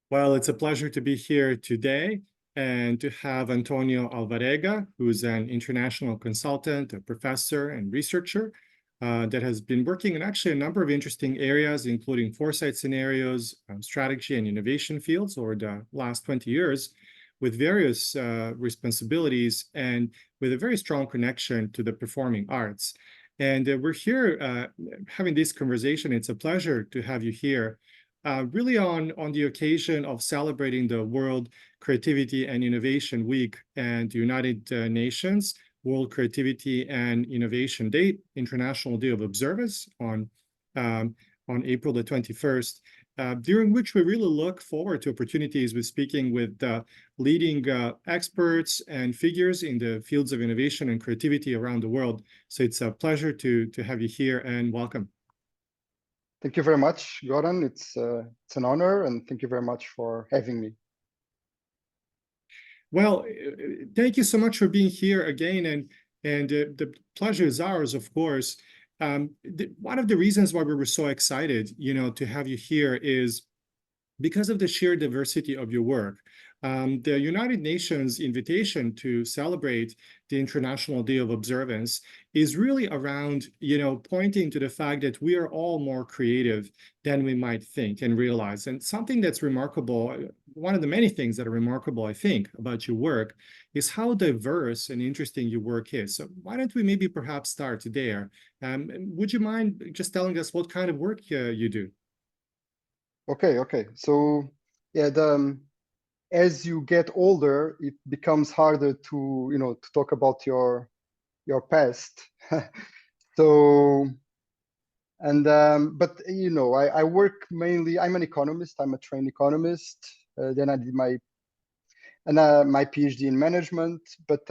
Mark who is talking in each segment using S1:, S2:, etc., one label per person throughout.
S1: Well, it's a pleasure to be here today and to have António Alvarenga, who's an international consultant, a professor, and researcher that has been working in actually a number of interesting areas, including foresight scenarios, strategy, and innovation fields over the last 20 years, with various responsibilities and with a very strong connection to the performing arts. And we're here having this conversation. It's a pleasure to have you here. Really on the occasion of celebrating the World Creativity and Innovation Week and the United Nations World Creativity and Innovation Day, International Day of Observance on April the 21st, during which we really look forward to opportunities with speaking with leading experts and figures in the fields of innovation and creativity around the world. So it's a pleasure to have you here, and welcome.
S2: Thank you very much, Goran. It's an honor, and thank you very much for having me.
S1: Well, thank you so much for being here again, and the pleasure is ours, of course. One of the reasons why we were so excited, to have you here is because of the sheer diversity of your work. The United Nations invitation to celebrate the International Day of Observance is really around, pointing to the fact that we are all more creative than we might think and realize. And something that's remarkable, one of the many things that are remarkable, I think, about your work is how diverse and interesting your work is. So why don't we maybe perhaps start there? Would you mind just telling us what kind of work you do?
S2: Okay. So yeah, as you get older, it becomes harder to talk about your past. So but I work mainly. I'm an economist. I'm a trained economist. Then I did my PhD in management, but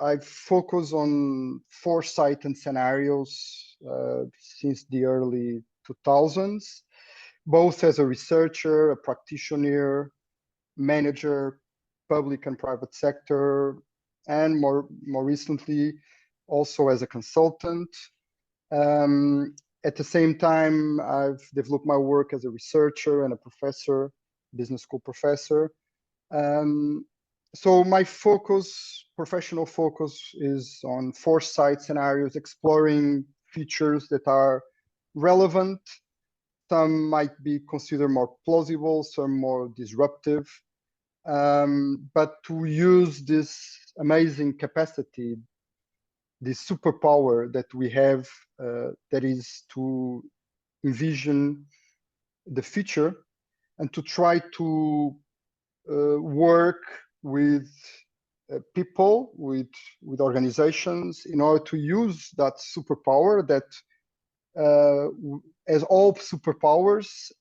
S2: I focus on foresight and scenarios since the early 2000s, both as a researcher, a practitioner, manager, public and private sector, and more recently, also as a consultant. At the same time, I've developed my work as a researcher and a professor, business school professor. So my professional focus is on foresight scenarios, exploring features that are relevant. Some might be considered more plausible, some more disruptive. But to use this amazing capacity, this superpower that we have, that is to envision the future and to try to work with people, with organizations, in order to use that superpower that, as all superpowers,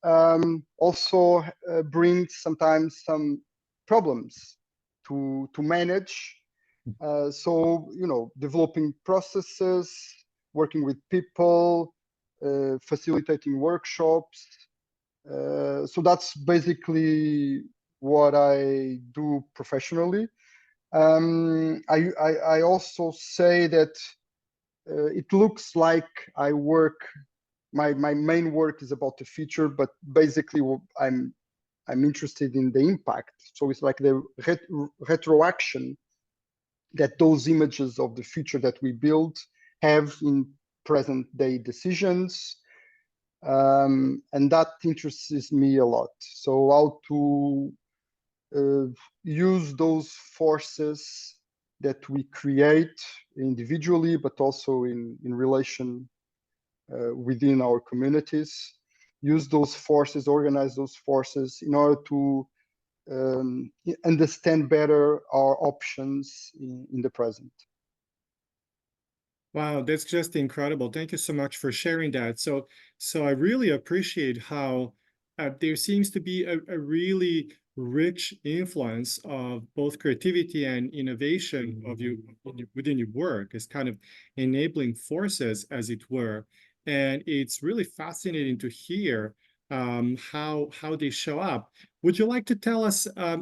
S2: also brings sometimes some problems to manage. So, developing processes, working with people, facilitating workshops. So that's basically what I do professionally. I also say that it looks like I work. My main work is about the future, but basically I'm interested in the impact. So it's like the retroaction that those images of the future that we build have in present day decisions. And that interests me a lot. So how to use those forces that we create individually, but also in relation within our communities, use those forces, organize those forces in order to understand better our options in the present.
S1: Wow, that's just incredible. Thank you so much for sharing that. So I really appreciate how there seems to be a really rich influence of both creativity and innovation of you within your work as kind of enabling forces, as it were. And it's really fascinating to hear how they show up. Would you like to tell us a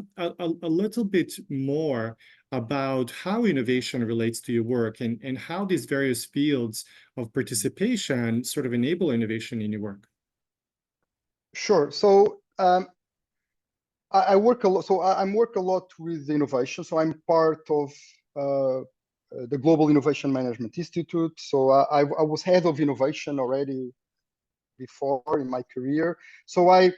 S1: little bit more about how innovation relates to your work and how these various fields of participation sort of enable innovation in your work?
S2: Sure. So I work a lot. So I work a lot with innovation. So I'm part of the Global Innovation Management Institute. So I was head of innovation already before in my career. So I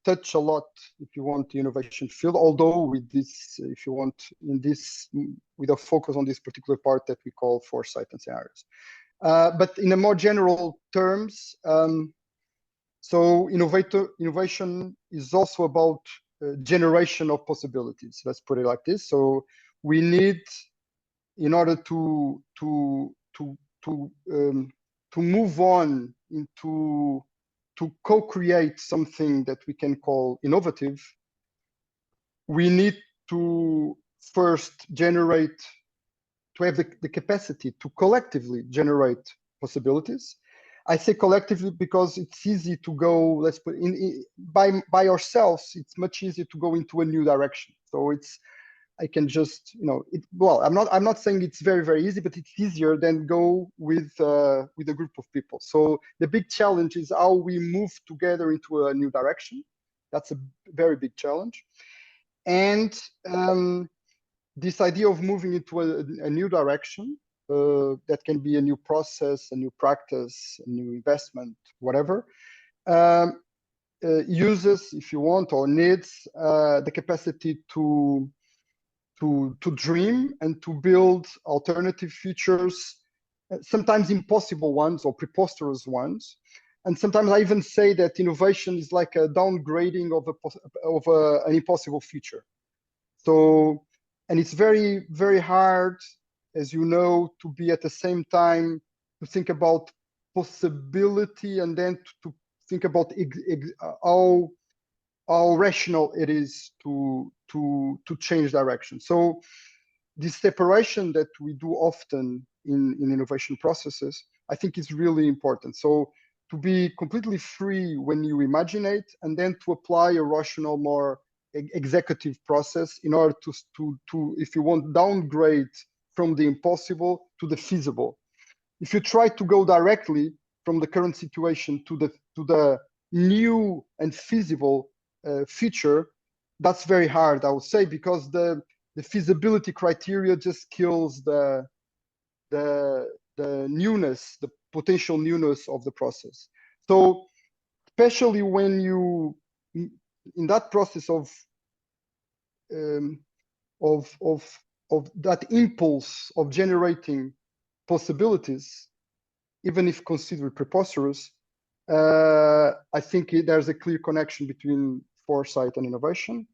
S2: touch a lot, if you want, the innovation field, although with this, if you want, in this, with a focus on this particular part that we call foresight and scenarios. But in a more general terms, so innovation is also about generation of possibilities. Let's put it like this. So we need, in order to move on into to co-create something that we can call innovative, we need to first generate, to have the capacity to collectively generate possibilities. I say collectively because it's easy to go, let's put by ourselves, it's much easier to go into a new direction. So I can just, well, I'm not saying it's very, very easy, but it's easier than go with a group of people. So the big challenge is how we move together into a new direction. That's a very big challenge. And this idea of moving into a new direction, that can be a new process, a new practice, a new investment, whatever, uses, if you want, or needs the capacity to dream and to build alternative futures, sometimes impossible ones or preposterous ones. And sometimes I even say that innovation is like a downgrading of an impossible future. So, and it's very, very hard, as you know, to be at the same time to think about possibility and then to think about how rational it is to change direction. So this separation that we do often in innovation processes, I think is really important. So to be completely free when you imaginate, and then to apply a rational, more executive process in order to, if you want, downgrade from the impossible to the feasible. If you try to go directly from the current situation to the new and feasible future, that's very hard, I would say, because the feasibility criteria just kills the newness, the potential newness of the process. So especially when you, in that process of that impulse of generating possibilities, even if considered preposterous, I think there's a clear connection between foresight and innovation.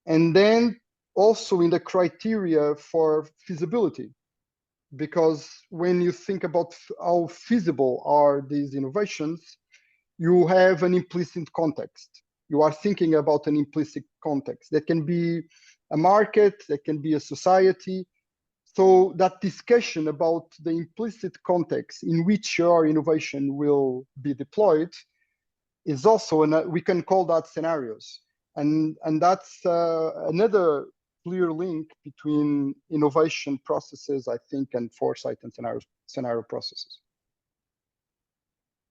S2: And then also in the criteria for feasibility, because when you think about how feasible are these innovations, you have an implicit context. You are thinking about an implicit context. That can be a market, that can be a society. So that discussion about the implicit context in which your innovation will be deployed is also, we can call that scenarios. And that's another clear link between innovation processes, I think, and foresight and scenario processes.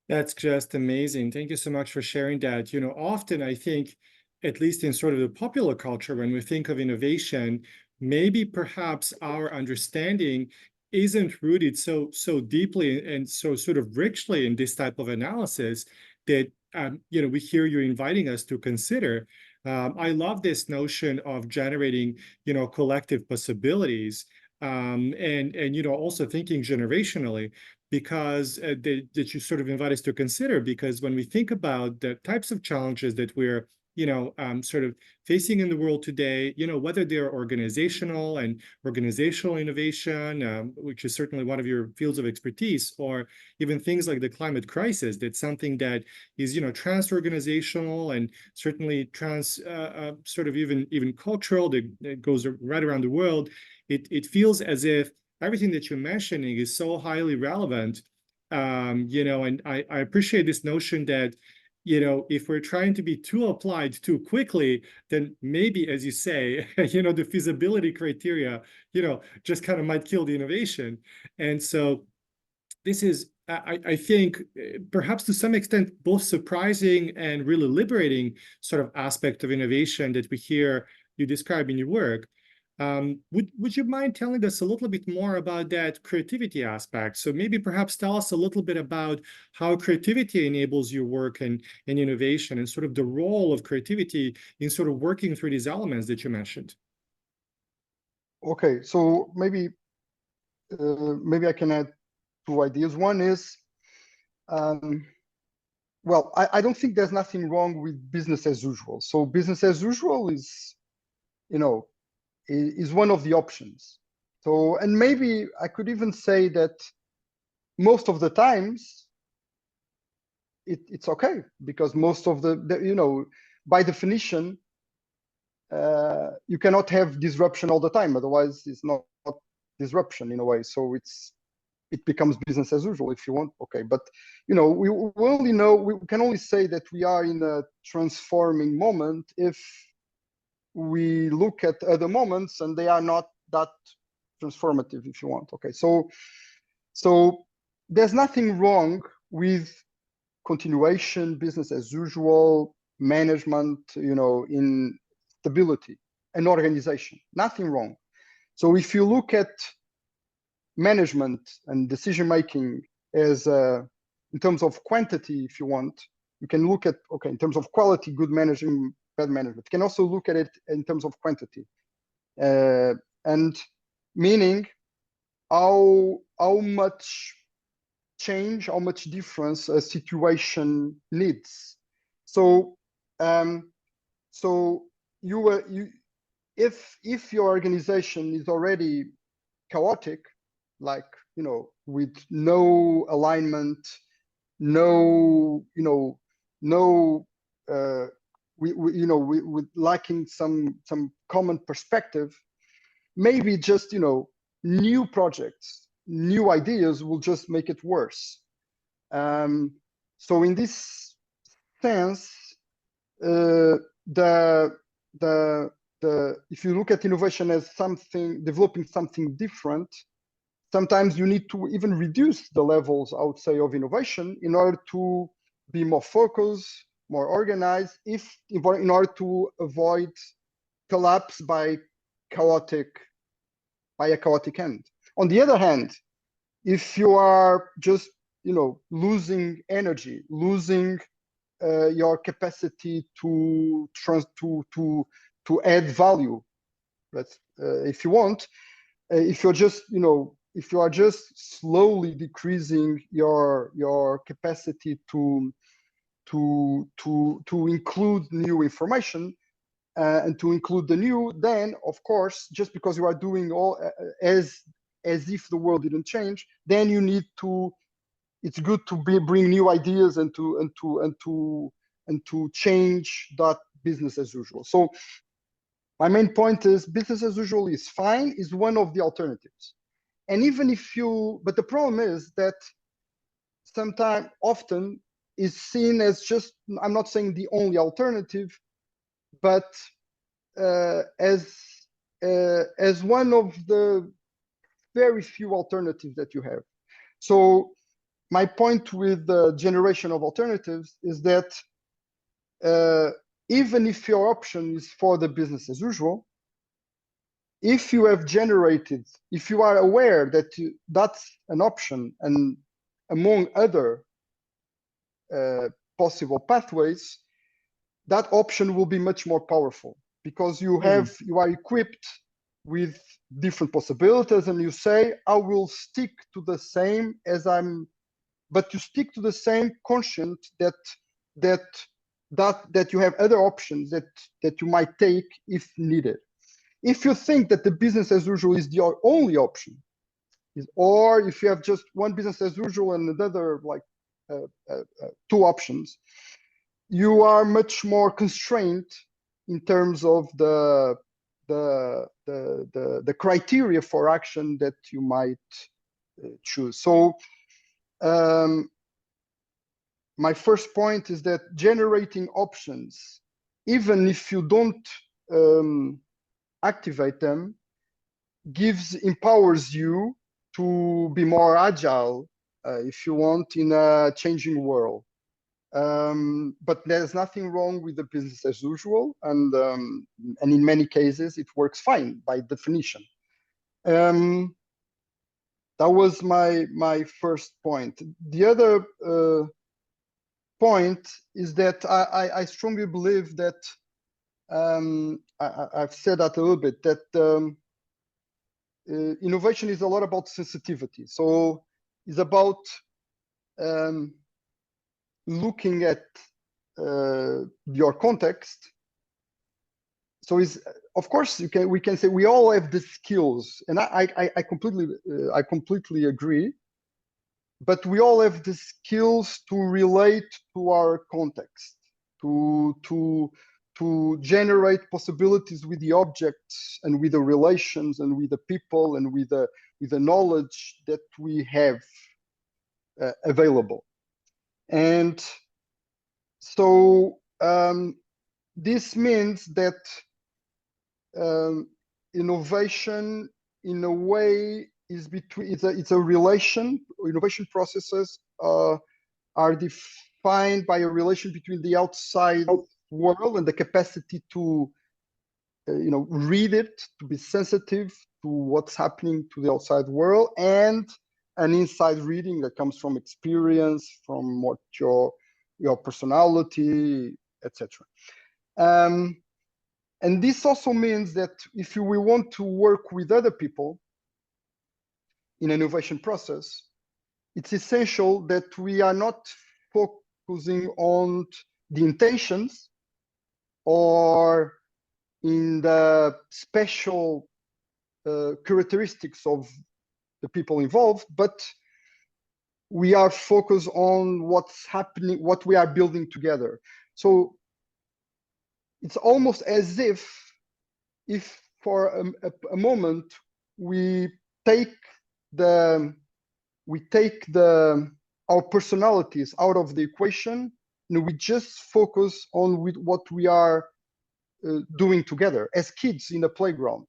S1: That's just amazing. Thank you so much for sharing that. Often I think, at least in sort of the popular culture, when we think of innovation, maybe perhaps our understanding isn't rooted so deeply and so sort of richly in this type of analysis that we hear you inviting us to consider. I love this notion of generating collective possibilities, and also thinking generationally, because that you sort of invite us to consider, because when we think about the types of challenges that we're sort of facing in the world today, whether they're organizational innovation, which is certainly one of your fields of expertise, or even things like the climate crisis, that's something that is, trans-organizational and certainly trans, sort of even cultural, that goes right around the world. It feels as if everything that you're mentioning is so highly relevant, and I appreciate this notion that, if we're trying to be too applied too quickly, then maybe, as you say, the feasibility criteria, just kind of might kill the innovation. And so this is I think perhaps to some extent both surprising and really liberating sort of aspect of innovation that we hear you describe in your work. Would you mind telling us a little bit more about that creativity aspect? So maybe perhaps tell us a little bit about how creativity enables your work and innovation, and sort of the role of creativity in sort of working through these elements that you mentioned.
S2: Okay, so maybe I can add two ideas. One is, well, I don't think there's nothing wrong with business as usual. So business as usual is, you know, is one of the options. So, and maybe I could even say that most of the times it's okay, because most of the you know, by definition, you cannot have disruption all the time. Otherwise, it's not disruption in a way. So it becomes business as usual if you want. Okay, but you know, we can only say that we are in a transforming moment if we look at other moments and they are not that transformative, if you want. Okay, so there's nothing wrong with continuation, business as usual, management, you know, in stability and organization. Nothing wrong. So if you look at management and decision making as in terms of quantity, if you want, you can look at, okay, in terms of quality, good management, bad management. You can also look at it in terms of quantity, and meaning how much change, how much difference a situation needs. So so if your organization is already chaotic, like, you know, with no alignment, no, you know, no with lacking some common perspective, maybe just, you know, new projects, new ideas will just make it worse. So in this sense, if you look at innovation as something, developing something different, sometimes you need to even reduce the levels, I would say, of innovation in order to be more focused, more organized, in order to avoid collapse by a chaotic end. On the other hand, if you are just, you know, losing energy, losing your capacity to add value, that's if you want, if you're just, you know, if you are just slowly decreasing your capacity to include new information and to include the new, then of course, just because you are doing all as if the world didn't change, then you need to, it's good to bring new ideas and to change that business as usual. So my main point is business as usual is fine, is one of the alternatives. And even if you, but the problem is that sometimes, often, is seen as just, I'm not saying the only alternative, but as one of the very few alternatives that you have. So my point with the generation of alternatives is that even if your option is for the business as usual, if you have generated, if you are aware that that's an option, and among other possible pathways, that option will be much more powerful, because you are equipped with different possibilities, and you say, I will stick to the same as but you stick to the same conscient that you have other options that you might take if needed. If you think that the business as usual is your only option, or if you have just one business as usual and another, like two options, you are much more constrained in terms of the criteria for action that you might choose. So my first point is that generating options, even if you don't activate them, empowers you to be more agile if you want, in a changing world. But there's nothing wrong with the business as usual, and in many cases it works fine by definition. That was my first point. The other point is that I strongly believe that I've said that a little bit, that innovation is a lot about sensitivity. So it's about looking at your context. So of course we can say we all have the skills, and I completely agree. But we all have the skills to relate to our context, to generate possibilities with the objects and with the relations and with the people and with the knowledge that we have available. And so this means that innovation, in a way, is between it's a relation. Innovation processes are defined by a relation between the outside world and the capacity to read it, to be sensitive to what's happening to the outside world, and an inside reading that comes from experience, from what your personality, etc. And this also means that if we want to work with other people in an innovation process, it's essential that we are not focusing on the intentions or in the special characteristics of the people involved, but we are focused on what's happening, what we are building together. So it's almost as if for a moment we take our personalities out of the equation, and we just focus on with what we are doing together as kids in the playground.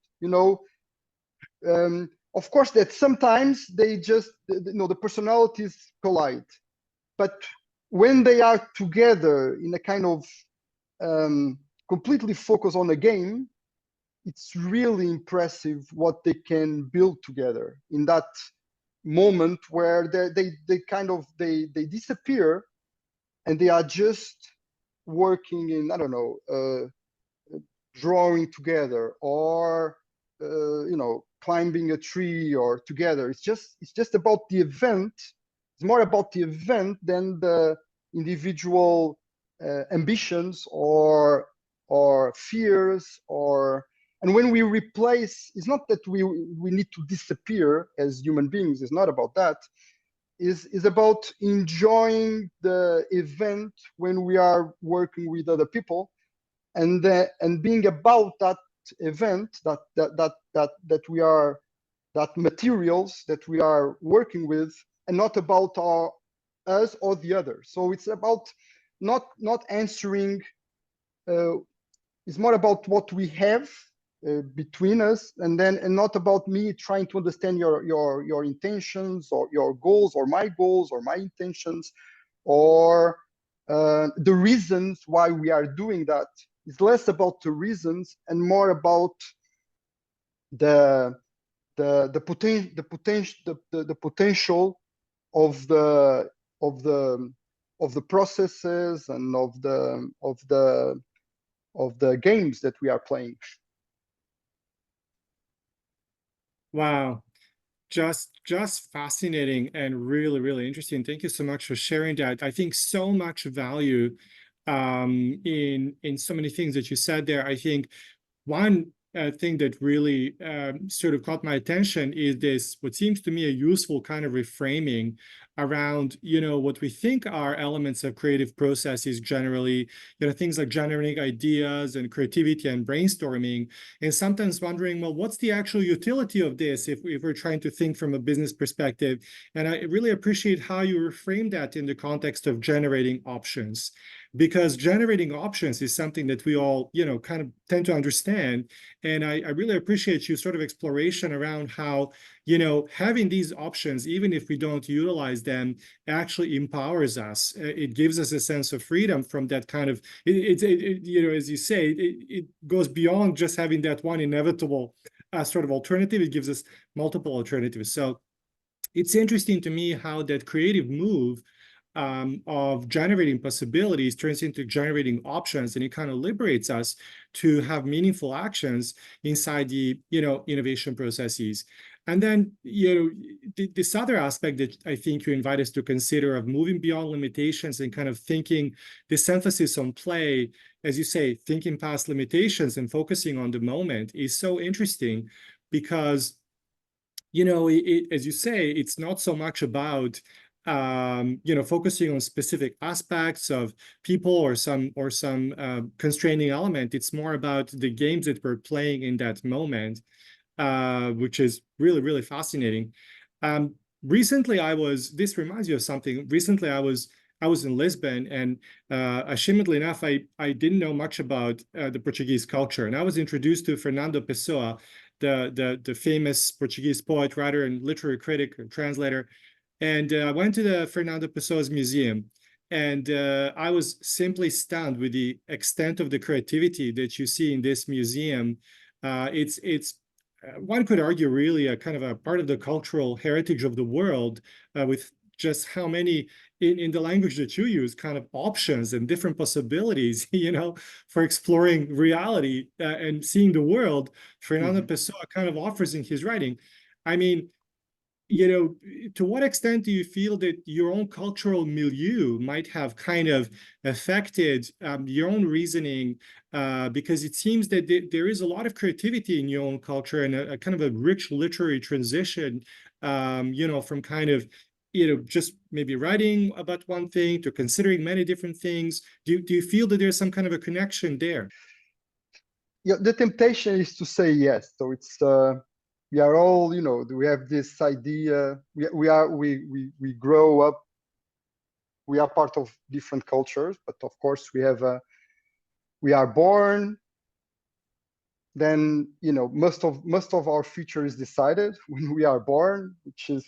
S2: Of course that sometimes they just the personalities collide, but when they are together in a kind of completely focus on a game, it's really impressive what they can build together in that moment where they disappear and they are just working in, I don't know, drawing together or climbing a tree or together. It's just about the event. It's more about the event than the individual ambitions or fears. And when we replace, it's not that we need to disappear as human beings. It's not about that. Is about enjoying the event when we are working with other people, and being about that event, that we are, that materials that we are working with, and not about us or the other. So it's about not answering. It's more about what we have between us, and not about me trying to understand your intentions or your goals or my intentions or the reasons why we are doing that. It's less about the reasons and more about the potential of the processes and of the games that we are playing.
S1: Wow. Just fascinating and really, really interesting. Thank you so much for sharing that. I think so much value in so many things that you said there. I think one thing that really sort of caught my attention is this, what seems to me a useful kind of reframing around, what we think are elements of creative processes generally, things like generating ideas and creativity and brainstorming, and sometimes wondering, well, what's the actual utility of this if we're trying to think from a business perspective? And I really appreciate how you reframe that in the context of generating options, because generating options is something that we all, kind of tend to understand. And I really appreciate you sort of exploration around how, having these options, even if we don't utilize them, actually empowers us. It gives us a sense of freedom from that kind of, as you say, it goes beyond just having that one inevitable sort of alternative. It gives us multiple alternatives. So it's interesting to me how that creative move of generating possibilities turns into generating options, and it kind of liberates us to have meaningful actions inside the innovation processes. And then this other aspect that I think you invite us to consider of moving beyond limitations and kind of thinking this emphasis on play, as you say, thinking past limitations and focusing on the moment is so interesting, because as you say, it's not so much about focusing on specific aspects of people or some constraining element. It's more about the games that we're playing in that moment, which is really, really fascinating. Recently, this reminds you of something. Recently, I was in Lisbon, and ashamedly enough, I didn't know much about the Portuguese culture, and I was introduced to Fernando Pessoa, the famous Portuguese poet, writer, and literary critic and translator. And I went to the Fernando Pessoa's museum, and I was simply stunned with the extent of the creativity that you see in this museum. It's one could argue really a kind of a part of the cultural heritage of the world, with just how many, in the language that you use, kind of options and different possibilities, for exploring reality and seeing the world, Fernando Pessoa kind of offers in his writing. I mean, to what extent do you feel that your own cultural milieu might have kind of affected your own reasoning? Because it seems that there is a lot of creativity in your own culture, and a kind of a rich literary transition, from kind of, just maybe writing about one thing to considering many different things. Do you feel that there's some kind of a connection there?
S2: Yeah, the temptation is to say yes. So it's we are all, we have this idea. We grow up. We are part of different cultures, but of course we are born. Then most of our future is decided when we are born, which is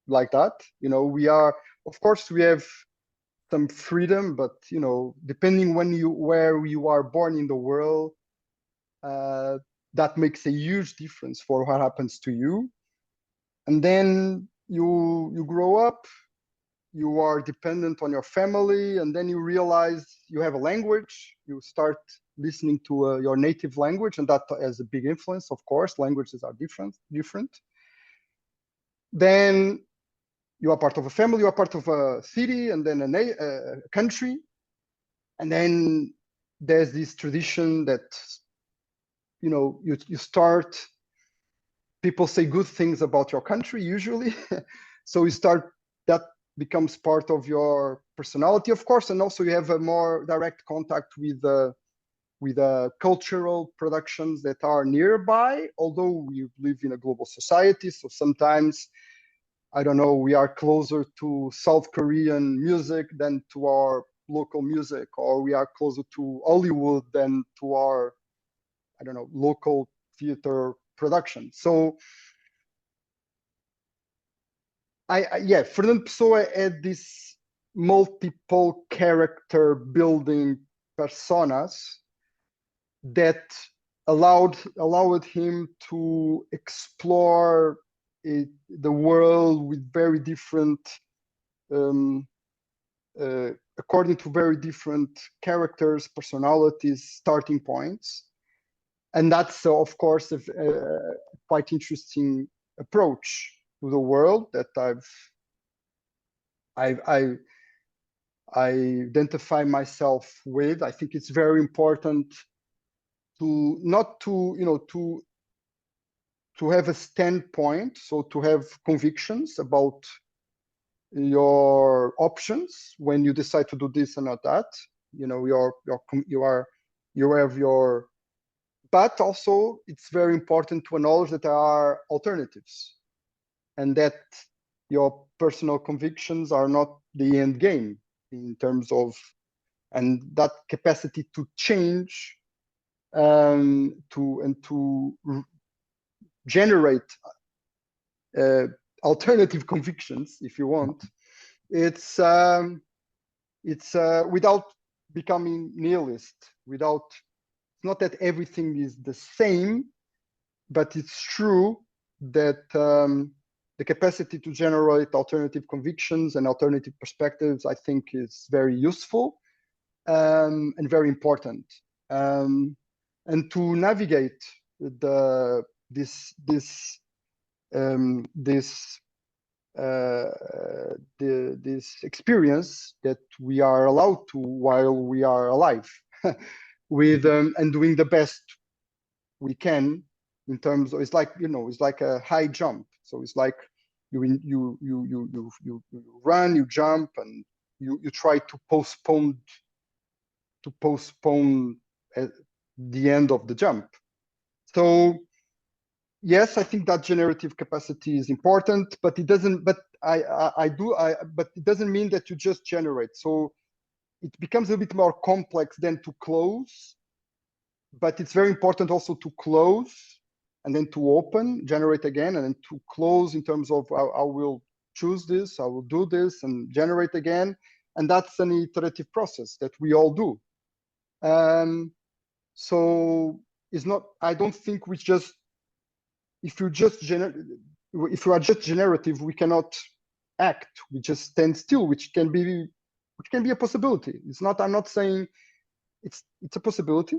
S2: like that. We are, of course, we have some freedom, but depending where you are born in the world, that makes a huge difference for what happens to you. And then you grow up, you are dependent on your family, and then you realize you have a language. You start listening to your native language, and that has a big influence. Of course, languages are different. Then you are part of a family, you are part of a city, and then a country. And then there's this tradition that you start, people say good things about your country usually. So that becomes part of your personality, of course. And also you have a more direct contact with cultural productions that are nearby, although we live in a global society. So sometimes, I don't know, we are closer to South Korean music than to our local music, or we are closer to Hollywood than to our, I don't know, local theater production. So Fernando Pessoa had this multiple character building personas that allowed him to explore the world with very different, according to very different characters, personalities, starting points. And that's, of course, a quite interesting approach to the world that I identify myself with. I think it's very important to not to have a standpoint, so to have convictions about your options when you decide to do this and not that. But also it's very important to acknowledge that there are alternatives, and that your personal convictions are not the end game in terms of, and that capacity to change, to generate alternative convictions, if you want. It's without becoming nihilist, without, it's not that everything is the same, but it's true that the capacity to generate alternative convictions and alternative perspectives, I think, is very useful and very important. And to navigate this experience that we are allowed to while we are alive, with and doing the best we can in terms of, it's like, you know, it's like a high jump. So it's like you run, you jump, and you try to postpone the end of the jump. So yes, I think that generative capacity is important, but it doesn't. But but it doesn't mean that you just generate. So it becomes a bit more complex than to close. But it's very important also to close and then to open, generate again, and then to close in terms of I will choose this, I will do this, and generate again. And that's an iterative process that we all do. So it's not. I don't think we just. If you are just generative, we cannot act. We just stand still, which can be a possibility. It's not. I'm not saying it's a possibility,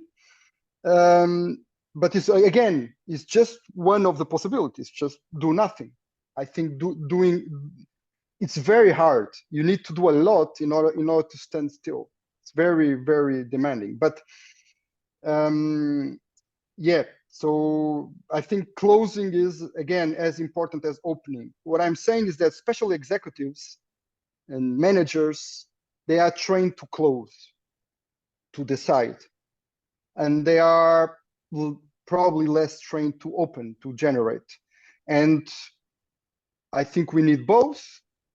S2: but it's, again, it's just one of the possibilities. Just do nothing. I think doing it's very hard. You need to do a lot in order to stand still. It's very, very demanding. But yeah. So I think closing is, again, as important as opening. What I'm saying is that especially executives and managers, they are trained to close, to decide. And they are probably less trained to open, to generate. And I think we need both.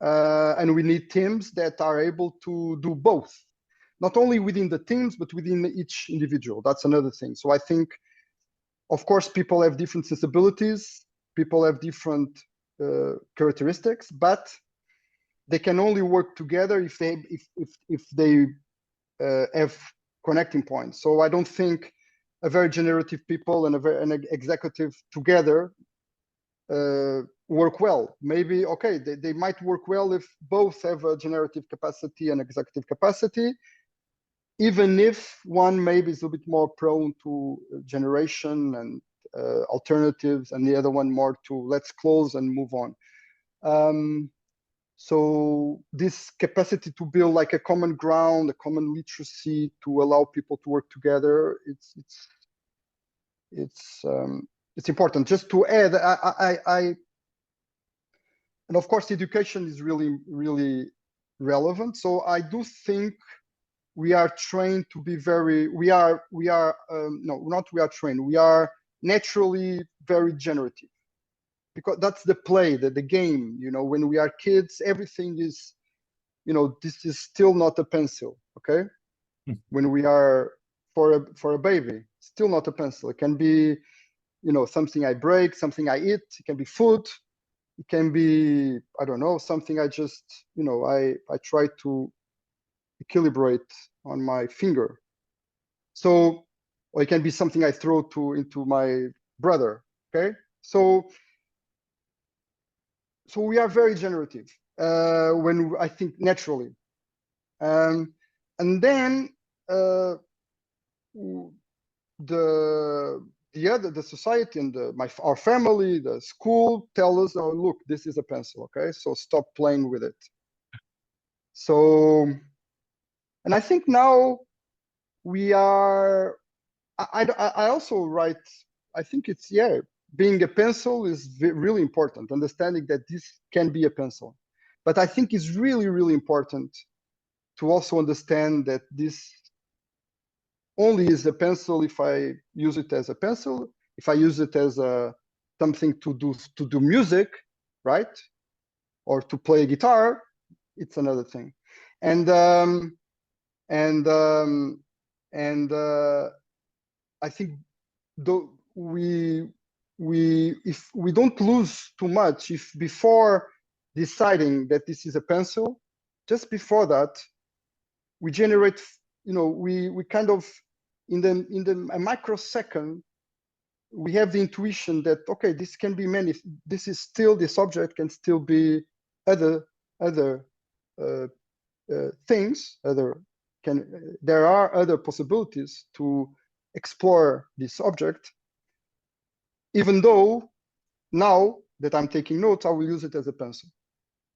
S2: And we need teams that are able to do both. Not only within the teams, but within each individual. That's another thing. So I think, of course, people have different sensibilities, people have different characteristics, but they can only work together if they have connecting points. So I don't think a very generative people and an executive together work well. Maybe, okay, they might work well if both have a generative capacity and executive capacity, even if one maybe is a bit more prone to generation and alternatives, and the other one more to let's close and move on. So this capacity to build like a common ground, a common literacy to allow people to work together, it's important. Just to add, and of course, education is really, really relevant. So I do think we are trained to be very, we are naturally very generative, because that's the play, the game. You know, when we are kids, everything is, you know, this is still not a pencil, okay? When we are, for a baby, still not a pencil. It can be, you know, something I break, something I eat. It can be food. It can be, I don't know, something I just, you know, I try to equilibrate on my finger. So, or it can be something I throw into my brother, okay? So we are very generative when I think naturally. And then the society and our family, the school tell us, oh, look, this is a pencil, okay? So stop playing with it. So, and I think now we are, I also write, I think it's, yeah, being a pencil is really important, understanding that this can be a pencil. But I think it's really, really important to also understand that this only is a pencil if I use it as a pencil. If I use it as something to do music, right? Or to play guitar, it's another thing. And I think we if we don't lose too much, if before deciding that this is a pencil, just before that, we generate, we kind of in a microsecond, we have the intuition that, okay, this can be many, this object can still be other things, there are other possibilities to explore this object, even though now that I'm taking notes, I will use it as a pencil.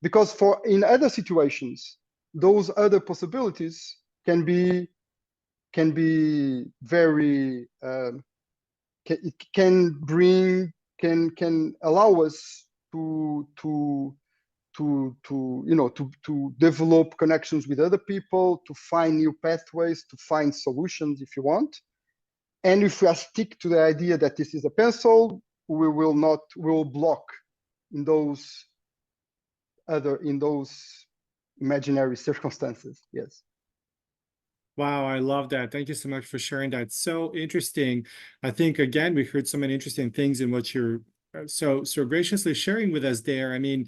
S2: Because in other situations, those other possibilities can be very, can allow us to develop connections with other people, to find new pathways, to find solutions if you want. And if we stick to the idea that this is a pencil, we will block in those imaginary circumstances. Yes.
S1: Wow, I love that. Thank you so much for sharing that. So interesting. I think, again, we heard so many interesting things in what you're so graciously sharing with us there. I mean,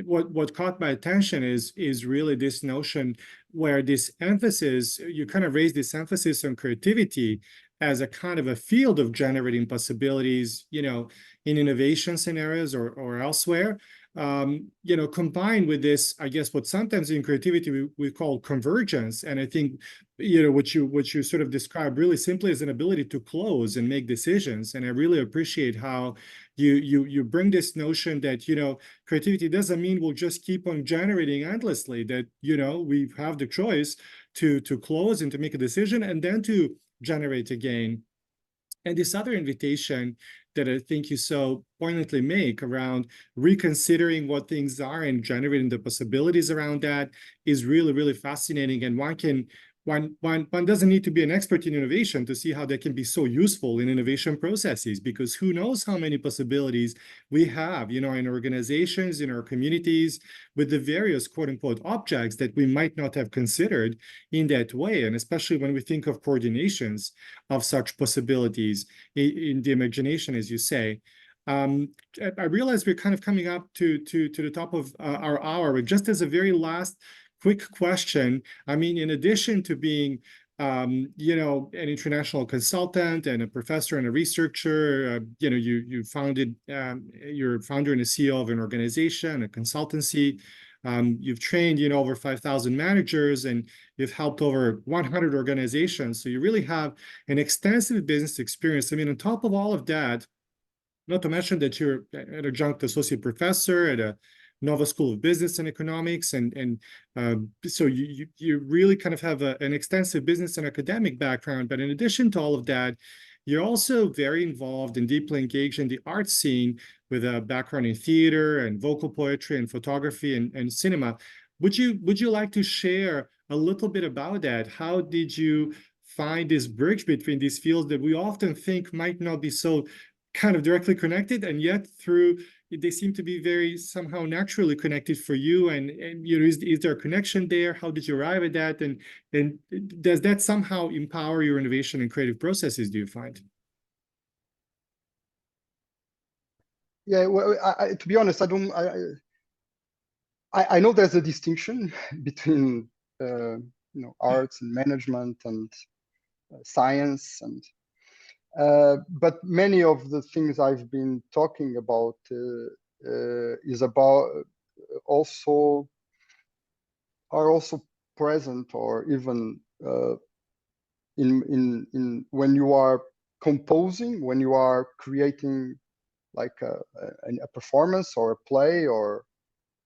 S1: what caught my attention is really this notion where this emphasis, you kind of raise this emphasis on creativity as a kind of a field of generating possibilities, in innovation scenarios or elsewhere. Combined with this, I guess what sometimes in creativity we call convergence. And I think, what you sort of describe really simply as an ability to close and make decisions. And I really appreciate how you bring this notion that, creativity doesn't mean we'll just keep on generating endlessly, that, we have the choice to close and to make a decision and then to generate again. And this other invitation that I think you so poignantly make around reconsidering what things are and generating the possibilities around that is really, really fascinating. And one doesn't need to be an expert in innovation to see how that can be so useful in innovation processes, because who knows how many possibilities we have, in organizations, in our communities, with the various quote unquote objects that we might not have considered in that way. And especially when we think of coordinations of such possibilities in the imagination, as you say. I realize we're kind of coming up to the top of our hour, but just as a very last quick question, I mean, in addition to being, an international consultant and a professor and a researcher, you're founder and a CEO of an organization, a consultancy. You've trained, over 5,000 managers, and you've helped over 100 organizations. So you really have an extensive business experience. I mean, on top of all of that, not to mention that you're an adjunct associate professor at a Nova School of Business and Economics, and so you really kind of have an extensive business and academic background. But in addition to all of that, you're also very involved and deeply engaged in the art scene with a background in theater and vocal poetry and photography and cinema. Would you like to share a little bit about that? How did you find this bridge between these fields that we often think might not be so kind of directly connected, and yet they seem to be very somehow naturally connected for you? And is there a connection there? How did you arrive at that? And does that somehow empower your innovation and creative processes, do you find?
S2: Yeah, well, to be honest, I know there's a distinction between arts and management and science, and but many of the things I've been talking about is about are also present, or even in when you are composing, when you are creating like a performance or a play or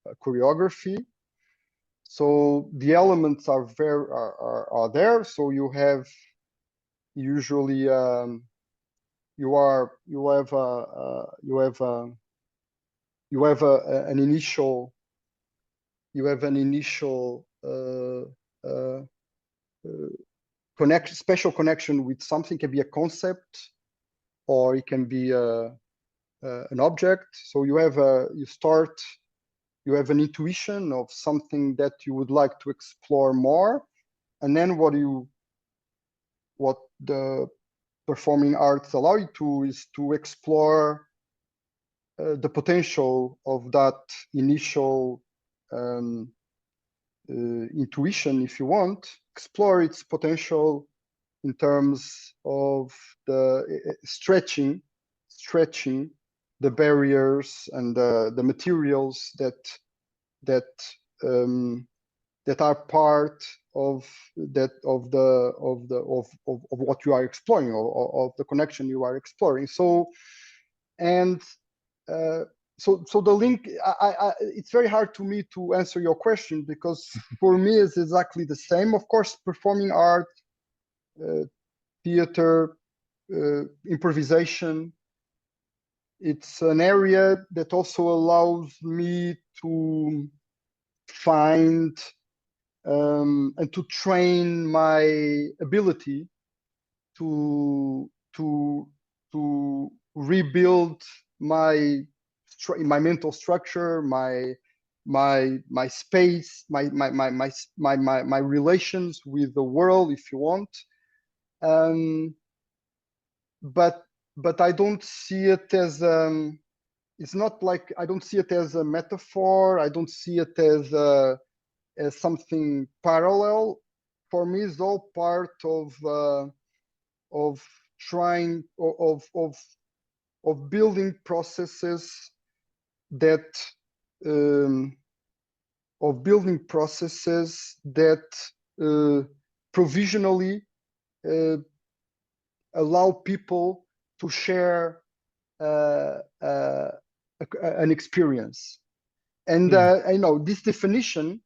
S2: a choreography. So the elements are there. So you have usually you have an initial special connection with something. It can be a concept, or it can be an object. So you have an intuition of something that you would like to explore more, and then what the performing arts allow you to is to explore the potential of that initial intuition, if you want, explore its potential in terms of the stretching the barriers and the materials that are part of what you are exploring, of the connection you are exploring. So so the link, it's very hard to me to answer your question, because for me it's exactly the same. Of course, performing art, theater, improvisation, it's an area that also allows me to find and to train my ability to rebuild my mental structure, my space, my relations with the world, if you want. But I don't see it as it's not like, I don't see it as a metaphor. I don't see it as something parallel. For me, it's all part of trying of building processes that provisionally allow people to share an experience. And I know this definition,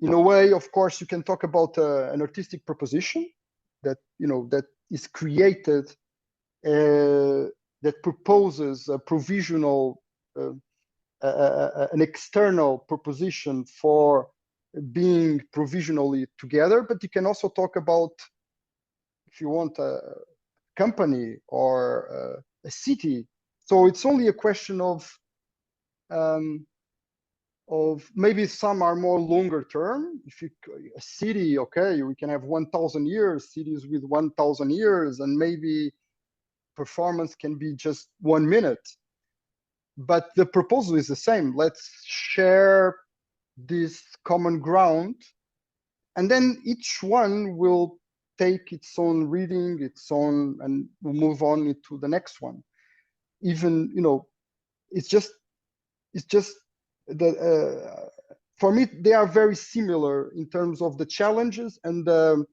S2: in a way, of course, you can talk about an artistic proposition that, you know, that is created, that proposes a provisional, an external proposition for being provisionally together. But you can also talk about, if you want, a company or a city. So it's only a question of maybe some are more longer term. If you, a city, okay, we can have 1,000 years, cities with 1,000 years, and maybe performance can be just 1 minute. But the proposal is the same. Let's share this common ground, and then each one will take its own reading, its own, and we'll move on into the next one. Even, you know, it's just the for me, they are very similar in terms of the challenges and the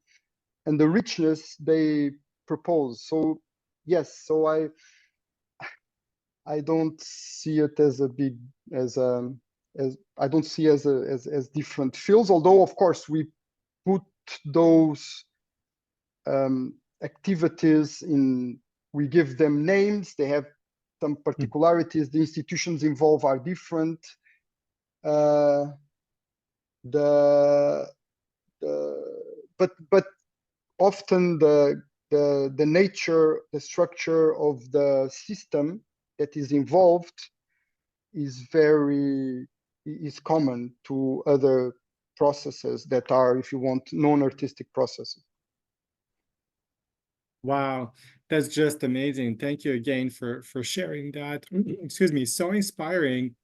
S2: richness they propose. So yes, so I don't see it as a big, as I don't see as different fields, although of course we put those activities in, we give them names, they have some particularities, the institutions involved are different. But often the nature, the structure of the system that is involved is common to other processes that are, if you want, non-artistic processes.
S1: Wow, that's just amazing. Thank you again for sharing that. Excuse me, so inspiring.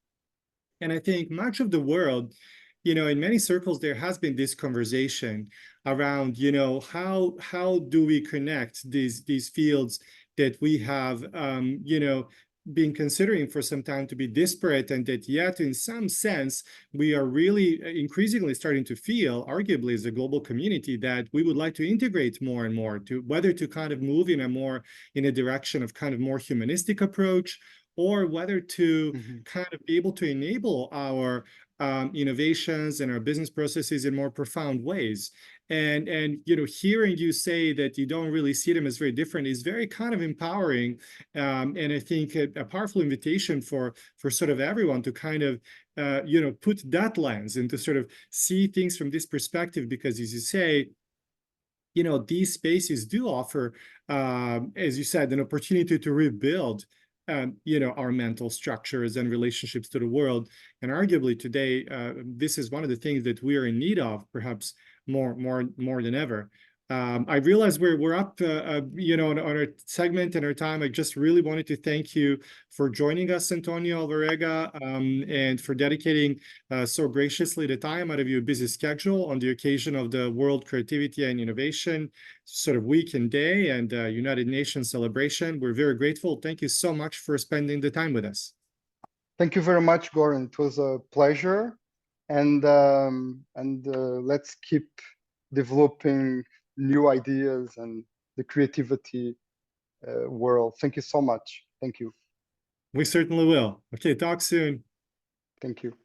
S1: And I think much of the world, you know, in many circles, there has been this conversation around, you know, how do we connect these fields that we have, you know, been considering for some time to be disparate, and that yet in some sense we are really increasingly starting to feel, arguably as a global community, that we would like to integrate more and more, to whether to kind of move in a direction of kind of more humanistic approach, or whether to kind of be able to enable our innovations and our business processes in more profound ways. And you know, hearing you say that you don't really see them as very different is very kind of empowering, and I think a powerful invitation for sort of everyone to kind of you know, put that lens and to sort of see things from this perspective, because as you say, you know, these spaces do offer, as you said, an opportunity to rebuild you know, our mental structures and relationships to the world. And arguably today, this is one of the things that we are in need of, perhaps more than ever. I realize we're up, on our segment and our time. I just really wanted to thank you for joining us, António Alvarenga, and for dedicating so graciously the time out of your busy schedule on the occasion of the World Creativity and Innovation sort of week and day and United Nations celebration. We're very grateful. Thank you so much for spending the time with us.
S2: Thank you very much, Goran. It was a pleasure, and let's keep developing new ideas and the creativity world. Thank you so much. Thank you.
S1: We certainly will. Okay, talk soon.
S2: Thank you.